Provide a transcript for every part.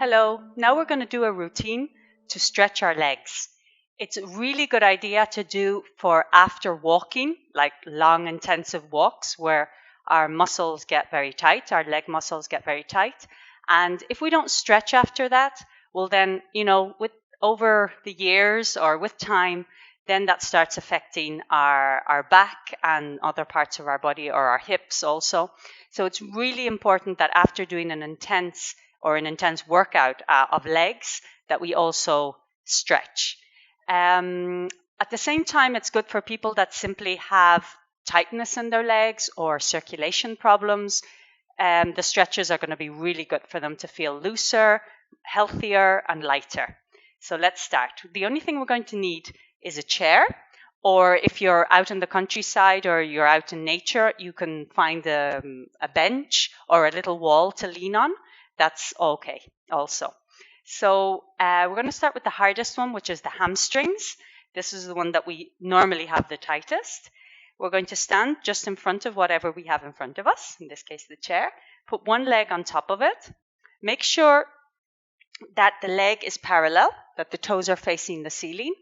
Hello, now we're going to do a routine to stretch our legs. It's a really good idea to do for after walking, like long intensive walks where our muscles get very tight, our leg muscles get very tight. And if we don't stretch after that, well then, with over the years or with time, then that starts affecting our back and other parts of our body or our hips also. So it's really important that after doing an intense workout of legs, that we also stretch. At the same time, it's good for people that simply have tightness in their legs or circulation problems. The stretches are going to be really good for them to feel looser, healthier, and lighter. So let's start. The only thing we're going to need is a chair, or if you're out in the countryside or you're out in nature, you can find a bench or a little wall to lean on. That's okay also. So we're going to start with the hardest one, which is the hamstrings. This is the one that we normally have the tightest. We're going to stand just in front of whatever we have in front of us, in this case the chair. Put one leg on top of it. Make sure that the leg is parallel, that the toes are facing the ceiling,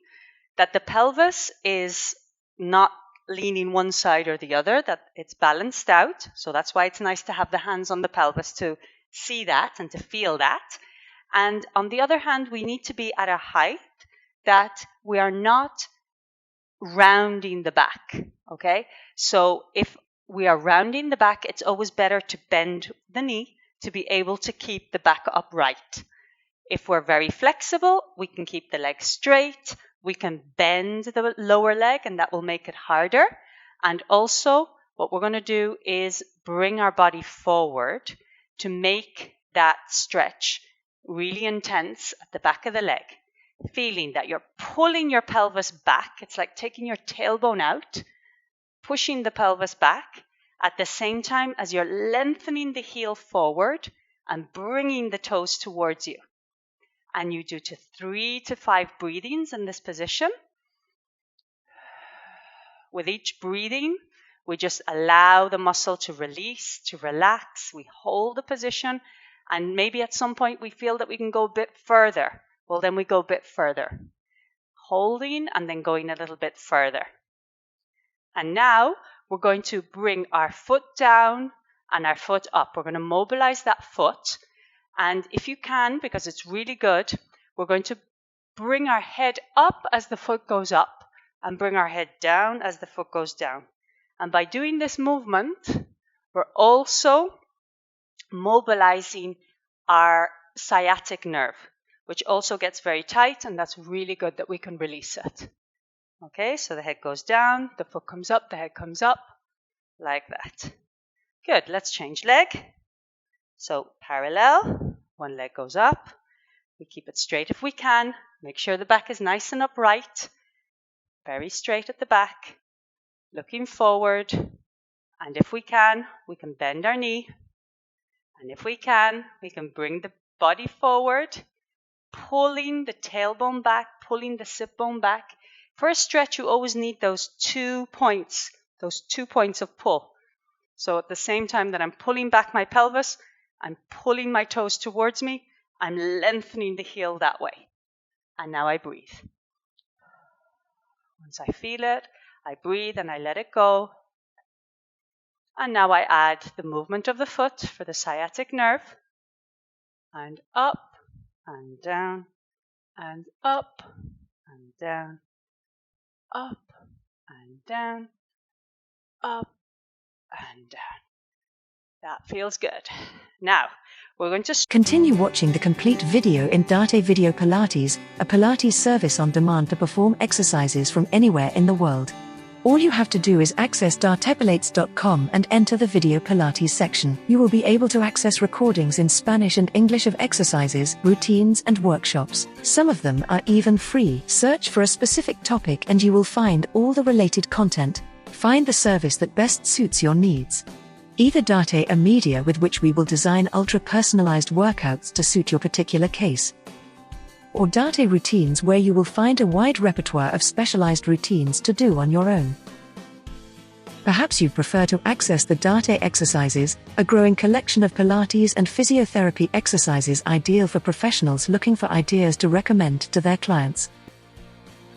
that the pelvis is not leaning one side or the other, that it's balanced out. So that's why it's nice to have the hands on the pelvis to see that and to feel that. And on the other hand, we need to be at a height that we are not rounding the back, okay? So if we are rounding the back, it's always better to bend the knee to be able to keep the back upright. If we're very flexible, we can keep the leg straight. We can bend the lower leg and that will make it harder. And also what we're going to do is bring our body forward to make that stretch really intense at the back of the leg. Feeling that you're pulling your pelvis back. It's like taking your tailbone out, pushing the pelvis back at the same time as you're lengthening the heel forward and bringing the toes towards you. And you do 3 to 5 breathings in this position. With each breathing, we just allow the muscle to release, to relax. We hold the position, and maybe at some point we feel that we can go a bit further. Well, then we go a bit further. Holding and then going a little bit further. And now we're going to bring our foot down and our foot up. We're going to mobilize that foot. And if you can, because it's really good, we're going to bring our head up as the foot goes up and bring our head down as the foot goes down. And by doing this movement, we're also mobilizing our sciatic nerve, which also gets very tight, and that's really good that we can release it. Okay, so the head goes down, the foot comes up, the head comes up, like that. Good, let's change leg. So parallel, one leg goes up. We keep it straight if we can. Make sure the back is nice and upright. Very straight at the back. Looking forward. And if we can bend our knee. And if we can bring the body forward, pulling the tailbone back, pulling the sit bone back. For a stretch, you always need those 2 points of pull. So at the same time that I'm pulling back my pelvis, I'm pulling my toes towards me. I'm lengthening the heel that way. And now I breathe. Once I feel it, I breathe and I let it go. And now I add the movement of the foot for the sciatic nerve. And up and down and up and down, up and down, up and down. That feels good. Now, we're going to continue watching the complete video in DARTE Video-Pilates, a Pilates service on demand to perform exercises from anywhere in the world. All you have to do is access dartepilates.com and enter the Video Pilates section. You will be able to access recordings in Spanish and English of exercises, routines, and workshops. Some of them are even free. Search for a specific topic and you will find all the related content. Find the service that best suits your needs. Either DARTE Media, with which we will design ultra-personalized workouts to suit your particular case, or DARTE Routines, where you will find a wide repertoire of specialized routines to do on your own. Perhaps you'd prefer to access the DARTE Exercises, a growing collection of Pilates and physiotherapy exercises ideal for professionals looking for ideas to recommend to their clients.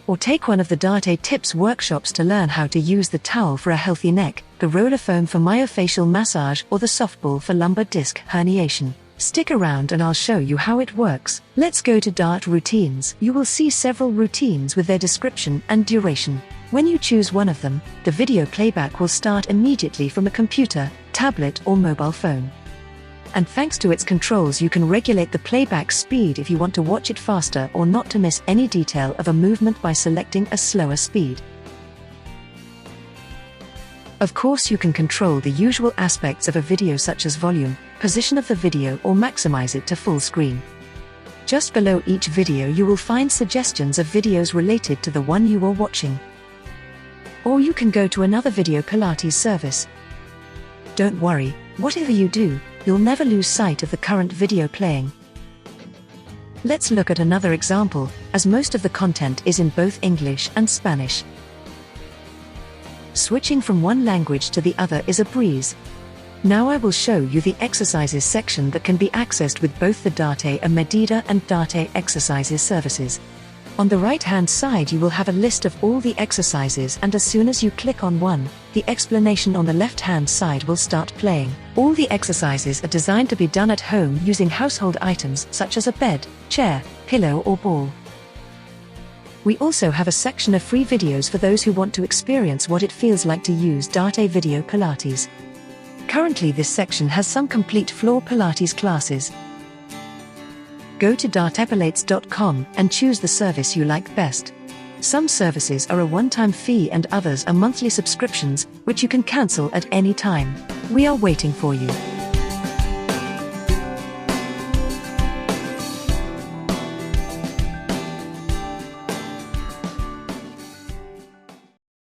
Or take one of the DARTE Tips workshops to learn how to use the towel for a healthy neck, the roller foam for myofascial massage, or the softball for lumbar disc herniation. Stick around and I'll show you how it works. Let's go to DARTE Routines. You will see several routines with their description and duration. When you choose one of them, the video playback will start immediately from a computer, tablet, or mobile phone. And thanks to its controls, you can regulate the playback speed if you want to watch it faster or not to miss any detail of a movement by selecting a slower speed. Of course, you can control the usual aspects of a video such as volume, position of the video, or maximize it to full screen. Just below each video you will find suggestions of videos related to the one you are watching. Or you can go to another video Pilates service. Don't worry, whatever you do, you'll never lose sight of the current video playing. Let's look at another example, as most of the content is in both English and Spanish. Switching from one language to the other is a breeze. Now I will show you the exercises section that can be accessed with both the DARTE and medida and DARTE Exercises services. On the right-hand side you will have a list of all the exercises, and as soon as you click on one, the explanation on the left-hand side will start playing. All the exercises are designed to be done at home using household items such as a bed, chair, pillow, or ball. We also have a section of free videos for those who want to experience what it feels like to use DARTE Video-Pilates. Currently this section has some complete floor Pilates classes. Go to dartepilates.com and choose the service you like best. Some services are a one-time fee and others are monthly subscriptions, which you can cancel at any time. We are waiting for you.